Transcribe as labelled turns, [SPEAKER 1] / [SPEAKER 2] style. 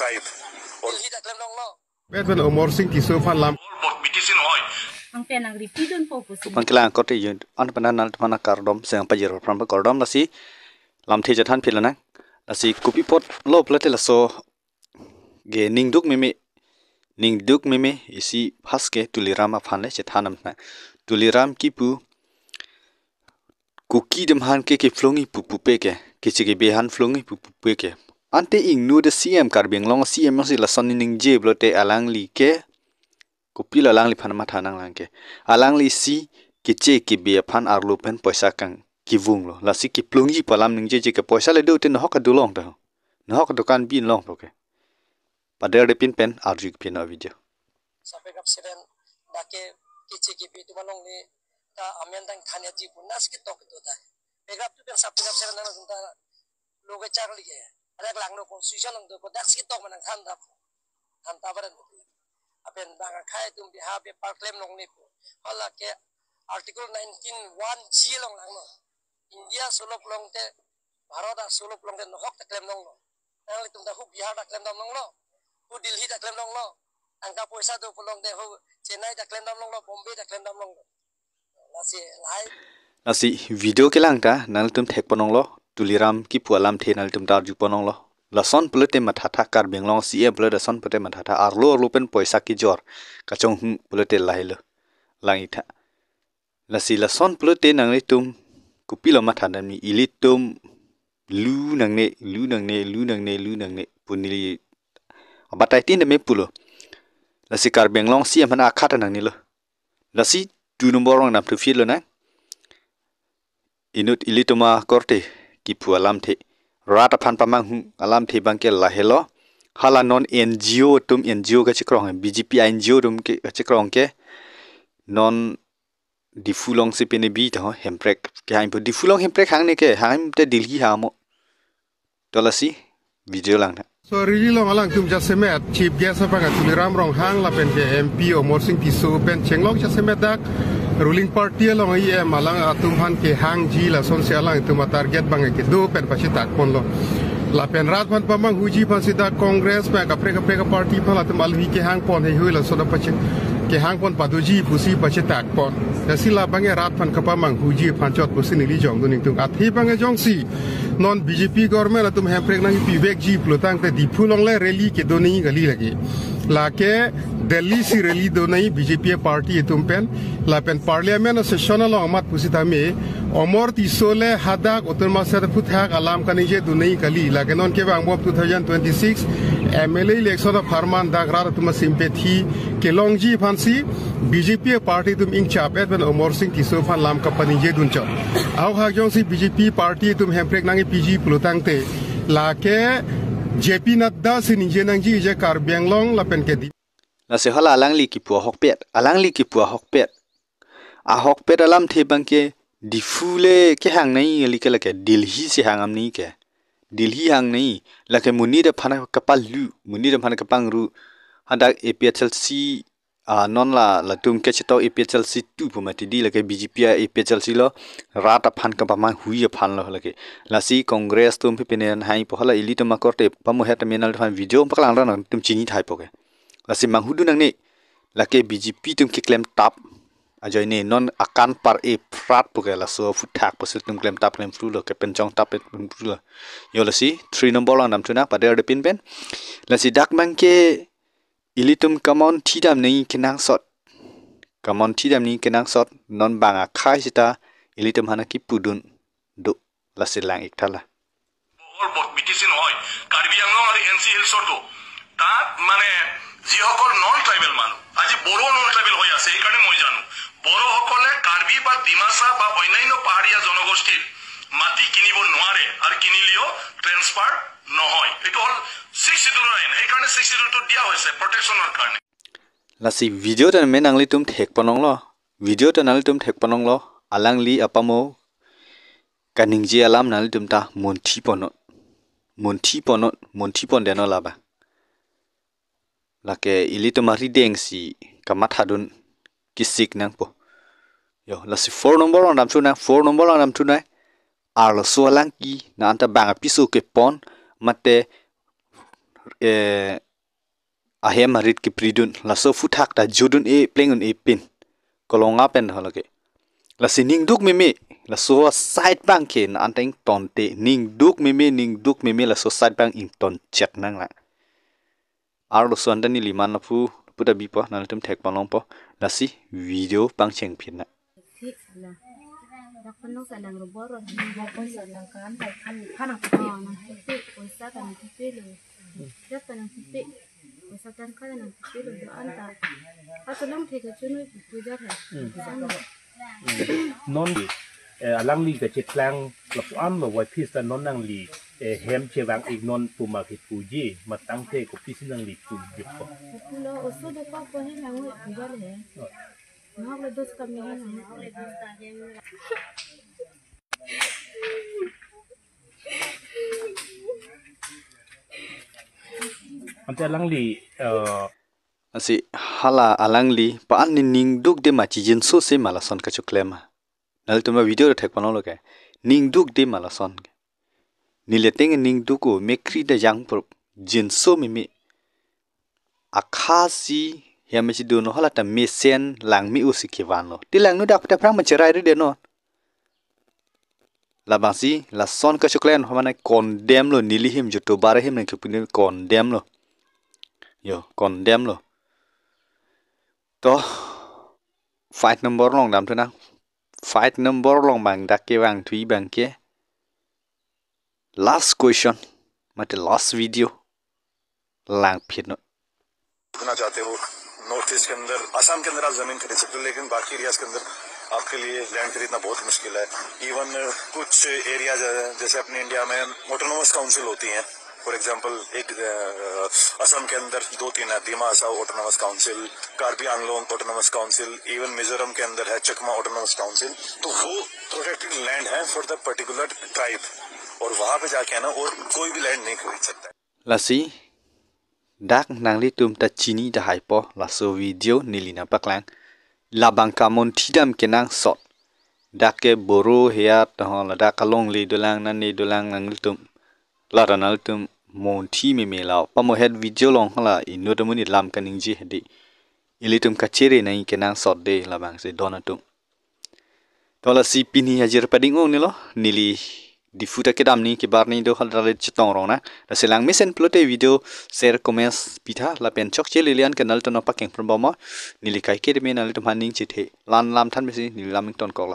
[SPEAKER 1] tribe
[SPEAKER 2] bet ben umur sing tisu fan lam
[SPEAKER 3] ang penang ripidon po po
[SPEAKER 4] man kila ko te yun an panan mana kardom sang pajir pram kardom la si lam the jathan philana la si kupi pot lo plate la so ge ningduk meme isi phaske tulirama phanle chethanam na tuliram kipu kuki dem han ke flongi pupu pe ke kichige be han flongi pupu pe ke ante ingnu de cm karbeng long cm si la son ning je blote alang li ke kupi la lang li phan ma thanang lang ke alang li si kiche ki be phan arlu pen paisa kang kivung lo la si ki flongi palam ning je ke paisa le do ten hok du long da no hok dukan bin long to ke pada de pin pen arju pin a video
[SPEAKER 5] sampai kapsiden dake kiche ki be tu malong ni ta amen dang thanya ji bunas ki tok do da pegap tu pen sampai kapsiden na junta loge char li ke adak lang no constitution lang do ko dak ki tok manang than ta baran apen bang khai tum biha be par claim long ni hala ke article 19 1 g long lang no india solo long te bharat a solo long te no hok ta claim long no ang tum da hu bihar da claim long no hu delhi da claim long no angka poisa do long te hu chennai da claim long no bombay da claim long
[SPEAKER 4] nasi video ke lang ta nal tum thek ponong lo tuliram ki pualam the nal tum tar ju ponong lo lason plate mathatha kar benglong si e plate son plate mathatha arlo pen poisa ki jor kachong plate lailo langi tha lasi lason plate nang le tum kupilo mathana ni ilitum lu nang ne punili abatai tin de me pulo lasi kar benglong si amana khata nang ni lo lasi tu nombor orang nam tu fil lo na inut ilituma korte ki pualam the rata phan pamang alam the bangke lahelo hala non ngo tum ngo ka chikrong bjp ngo tum ke chikrong ke non difulong se pene bi ta hemprek ke haim difulong hemprek hang ne ke haim te dilhi ha mo tolasi video lang na
[SPEAKER 2] so really long alang tum jasemet chief guest apa ka tuliram rong hang la pen ke mp umur sing tisu pen chenglok jasemet dak ruling party long ai malang atum han ke hang ji la son se alang tum target bang ke do pen pasi tak pon lo la pen rat pan pamang huji pan sida congress pa ka preka party pa la tum alwi ke hang pon he hui la so da pasi ke hang pon paduji pusi pasi tak pon sila bang rat pan ka pamang huji pan chot pusi ni li jong du ning tum athi bang jong si non bjp government atum hemprek nang pivek ji plotang te difulong le rally ke do ni gali lagi la ke Delhi si rally do nahi BJP party etum pen la pen parliament session lo amat pusita me omor tisole hadak otorma sa puthak alam kanije do nahi kali la ke non ke bang 2026 MLA election of Harman Dagrar tuma sympathy ke longji phansi BJP party tum ing chap et ben omor sing tiso phan lam company je dun chap au ha jong si BJP party tum hemprek nangi PG plotang te la ke JP Nadda si nije nangji je kar benglong la pen ke
[SPEAKER 4] la se hala alang li ki pu hok pet a hok pet alam the bang ke difule ke hang nai li ke la ke dilhi se hang am ni ke dilhi hang nai la ke muni de phana kapal lu muni de phana kapang ru hada APHLC non la tum ke chito APHLC 2 pumati di la ke BJP APHLC lo rata phan ka pama hui phan lo la ke la si congress tum pe pen hai po hala ili to ma korte pamu het menal phan video paklang ran tum chini thai po ke lasi manghudu nang ni lake BJP tum ki claim tap ajoi ne non akan par e prat puke la so futhak posil tum claim tap claim flu lo ke penjong tap flu lo yo lasi 3 number lang nam tuna pada de pin pen lasi dak mangke ilitum kamon thidam nei kinang sot non banga khai sita ilitum hana ki pudun do lasi lang iktala
[SPEAKER 1] all bot bitisin hoy karbi anglong ari NCL soto tat mane যিসকল নন ট্রাইবেল মানুষ আজি বড়ো নন ট্রাইবেল হয়ে আছে এই কারণে মই জানো বড়ো সকলে কার্বি বা ডিমাসা বা অন্যান্য পাহাড়িয়া জনগোষ্ঠীর মাটি কিনিব নোৱাৰে আর কিনিলেও ট্রান্সফার নহয় এটো হল 6 শিডিউল আইন এই কারণে 6 শিডিউলটো দিয়া হৈছে প্রটেকশনৰ কাৰণে
[SPEAKER 4] lasi video tan menangli tum thek panong lo video tan nal tum thek panong lo alangli apamo kaningji alam nal tum ta monthi pon deno laba lake ilito mari deng si kamathadun kisik nang po yo lasi 4 number on dam chuna arlo sualang ki na anta bang pisu ke pon mate ahem marit ki pridun la so futhak ta judun e plengun e pin kolonga pen holake la sining duk meme la so side bank ke na anteng ton te ning duk meme la so side bank in ton chat nang la ar lo son dani liman la pu puta bi po na tum thek palong po la si video pang cheng phin na
[SPEAKER 3] Dak penuh salang roboro, roboro salang kan, kanang pipi, pipi, puasa kanang pipi lo, dia kanang pipi, puasa kanang pipi lo, anta, atau lang tiga cunu puja kan,
[SPEAKER 6] non alang li ke cetlang lap am lo wai pis non nang li hem chewang ignon puma ke puji matang te ko pis nang li puji ko
[SPEAKER 3] pulau usul dekat apa ni nangui puja le, nak le dos kami ni,
[SPEAKER 6] ante alang li
[SPEAKER 4] asi hala alang li pa an ning duk de ma chi jin so se mala son ka chuklema nal tuma video re thek pano lo ke ning duk de mala son ni le teng ning duk ko mekri de jang por jin so mi akhasi ya me chi do no hala ta mesen lang mi usi ki wan lo ti lang no dak ta prang ma cherai re de no la bangsi la son ka chuklen homana condemn lo nilihim juto bare him ne kipin condemn lo yo condemn lo to fight number long dam thuna fight number long bang dak ke bang thui bang ke last question mate last video lang phit no
[SPEAKER 1] खरीदना चाहते हो north east के अंदर असम के अंदर आप जमीन खरीद सकते हो लेकिन बाकी एरियाज के अंदर आपके लिए लैंड खरीदना बहुत मुश्किल है इवन कुछ एरियाज जैसे अपने इंडिया में ऑटोनोमस काउंसिल होती हैं फॉर एग्जांपल एक असम के अंदर 2-3 है दिमा आसाओ autonomous council Karbi Anglong autonomous council even Mizoram के अंदर है चकमा ऑटोनोमस काउंसिल तो वो प्रोटेक्टेड लैंड है फॉर द पर्टिकुलर ट्राइब और वहां पे जाके है ना और कोई भी लैंड नहीं खरीद सकता है
[SPEAKER 4] lasi dak nang li tum ta chini da hai po la so video nilina paklang la bangka mon thidam kenang sot dak ke boro hea ta la dak kalong li dolang nan ni dolang nang li tum la ranal tum mon thi me me la pa mo head video long hala inu to muni lam kaning ji hedi ili tum ka chere nai kenang sot de la bang se donatum to la si pini hajir pading ong ni lo nili di futa ke dam ni ke bar ni do hal dale chitong rong na la selang mesen plote video share comments pitha la pen chok che lilian kanal to no pakeng from boma nili kai ke de me nal to maning chithe lan lam than me si nili lam ton kok la